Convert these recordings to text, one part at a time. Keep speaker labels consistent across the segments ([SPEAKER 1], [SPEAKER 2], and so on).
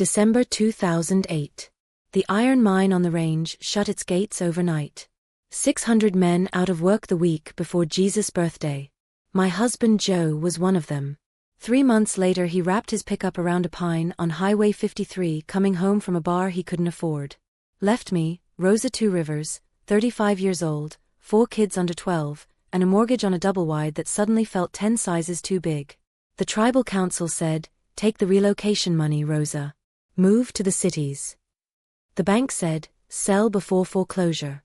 [SPEAKER 1] December 2008. The iron mine on the range shut its gates overnight. 600 men out of work the week before Jesus' birthday. My husband Joe was one of them. 3 months later he wrapped his pickup around a pine on Highway 53 coming home from a bar he couldn't afford. Left me, Rosa Two Rivers, 35 years old, 4 kids under 12, and a mortgage on a double-wide that suddenly felt 10 sizes too big. The tribal council said, "Take the relocation money, Rosa. Move to the cities." The bank said, "Sell before foreclosure."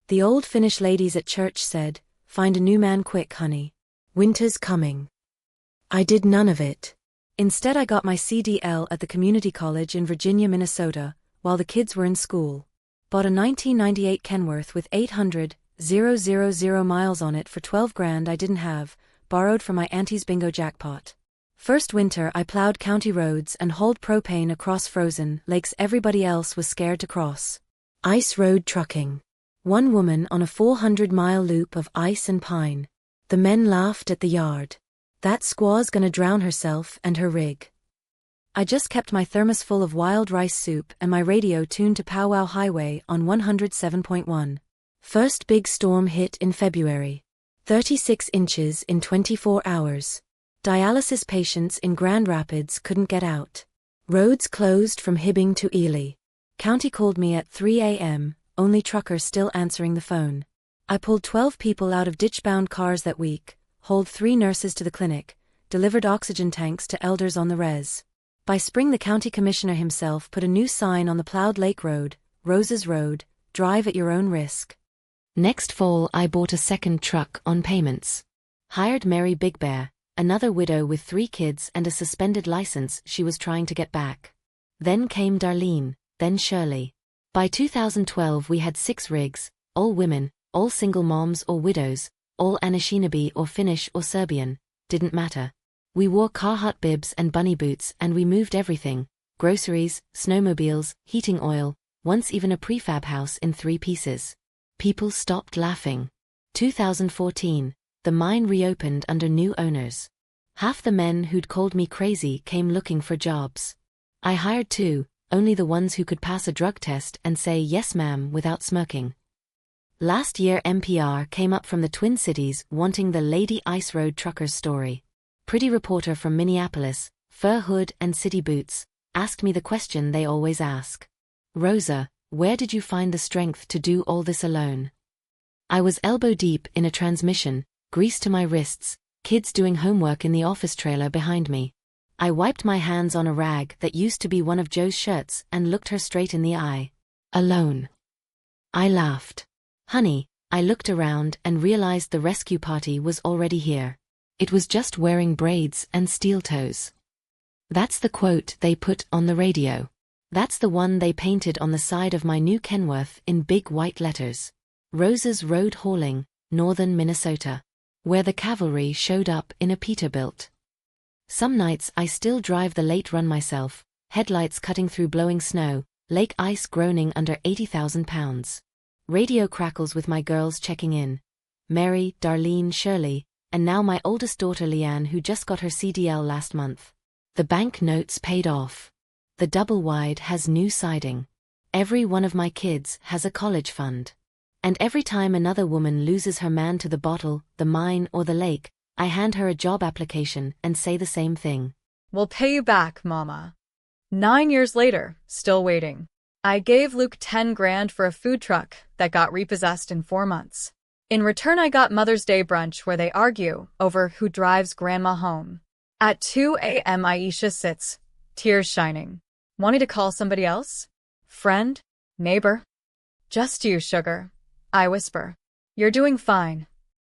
[SPEAKER 1] The old Finnish ladies at church said, "Find a new man quick, honey. Winter's coming." I did none of it. Instead I got my CDL at the community college in Virginia, Minnesota, while the kids were in school. Bought a 1998 Kenworth with 800,000 miles on it for $12,000 I didn't have, borrowed from my auntie's bingo jackpot. First winter I plowed county roads and hauled propane across frozen lakes everybody else was scared to cross. Ice road trucking. One woman on a 400-mile loop of ice and pine. The men laughed at the yard. That squaw's gonna drown herself and her rig. I just kept my thermos full of wild rice soup and my radio tuned to Powwow Highway on 107.1. First big storm hit in February. 36 inches in 24 hours. Dialysis patients in Grand Rapids couldn't get out. Roads closed from Hibbing to Ely. County called me at 3 a.m., only trucker still answering the phone. I pulled 12 people out of ditch-bound cars that week, hauled 3 nurses to the clinic, delivered oxygen tanks to elders on the res. By spring the county commissioner himself put a new sign on the plowed Lake Road, Rosa's Road, drive at your own risk. Next fall I bought a second truck on payments. Hired Mary Big Bear, another widow with 3 kids and a suspended license she was trying to get back. Then came Darlene, then Shirley. By 2012 we had 6 rigs, all women, all single moms or widows, all Anishinaabe or Finnish or Serbian, didn't matter. We wore Carhartt bibs and bunny boots and we moved everything, groceries, snowmobiles, heating oil, once even a prefab house in 3 pieces. People stopped laughing. 2014. The mine reopened under new owners. Half the men who'd called me crazy came looking for jobs. I hired 2, only the ones who could pass a drug test and say yes ma'am without smirking. Last year NPR came up from the Twin Cities wanting the Lady Ice Road truckers story. Pretty reporter from Minneapolis, fur hood and city boots, asked me the question they always ask. "Rosa, where did you find the strength to do all this alone?" I was elbow deep in a transmission, grease to my wrists, kids doing homework in the office trailer behind me. I wiped my hands on a rag that used to be one of Joe's shirts and looked her straight in the eye. Alone. I laughed. "Honey," I looked around and realized the rescue party was already here. It was just wearing braids and steel toes. That's the quote they put on the radio. That's the one they painted on the side of my new Kenworth in big white letters. Rosa's Road Hauling, Northern Minnesota. Where the cavalry showed up in a Peterbilt. Some nights I still drive the late run myself, headlights cutting through blowing snow, lake ice groaning under 80,000 pounds. Radio crackles with my girls checking in. Mary, Darlene, Shirley, and now my oldest daughter Leanne who just got her CDL last month. The bank notes paid off. The double-wide has new siding. Every one of my kids has a college fund. And every time another woman loses her man to the bottle, the mine or the lake, I hand her a job application and say the same thing.
[SPEAKER 2] "We'll pay you back, Mama." 9 years later, still waiting. I gave Luke 10 grand for a food truck that got repossessed in 4 months. In return I got Mother's Day brunch where they argue over who drives grandma home. At 2 a.m. Aisha sits, tears shining. "Wanting to call somebody else? Friend? Neighbor?" "Just you, sugar," I whisper. "You're doing fine."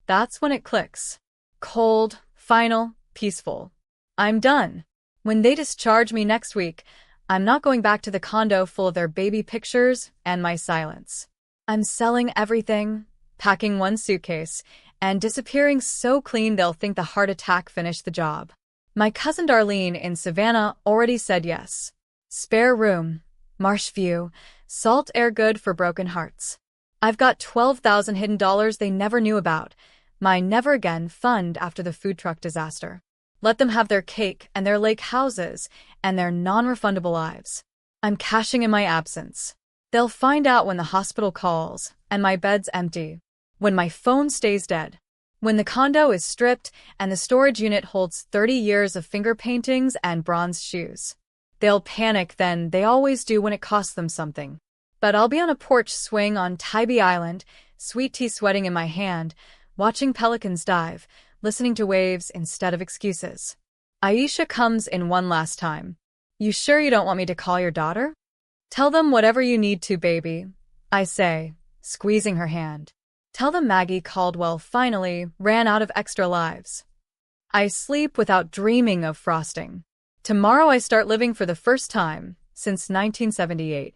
[SPEAKER 2] That's when it clicks. Cold, final, peaceful. I'm done. When they discharge me next week, I'm not going back to the condo full of their baby pictures and my silence. I'm selling everything, packing 1 suitcase, and disappearing so clean they'll think the heart attack finished the job. My cousin Darlene in Savannah already said yes. Spare room, marsh view, salt air good for broken hearts. I've got 12,000 hidden dollars they never knew about, my Never Again fund after the food truck disaster. Let them have their cake and their lake houses and their non-refundable lives. I'm cashing in my absence. They'll find out when the hospital calls and my bed's empty, when my phone stays dead, when the condo is stripped and the storage unit holds 30 years of finger paintings and bronze shoes. They'll panic then, they always do when it costs them something. But I'll be on a porch swing on Tybee Island, sweet tea sweating in my hand, watching pelicans dive, listening to waves instead of excuses. Aisha comes in one last time. You sure you don't want me to call your daughter? Tell them whatever you need to, baby, I say, squeezing her hand. Tell them Maggie Caldwell finally ran out of extra lives. I sleep without dreaming of frosting. Tomorrow I start living for the first time since 1978.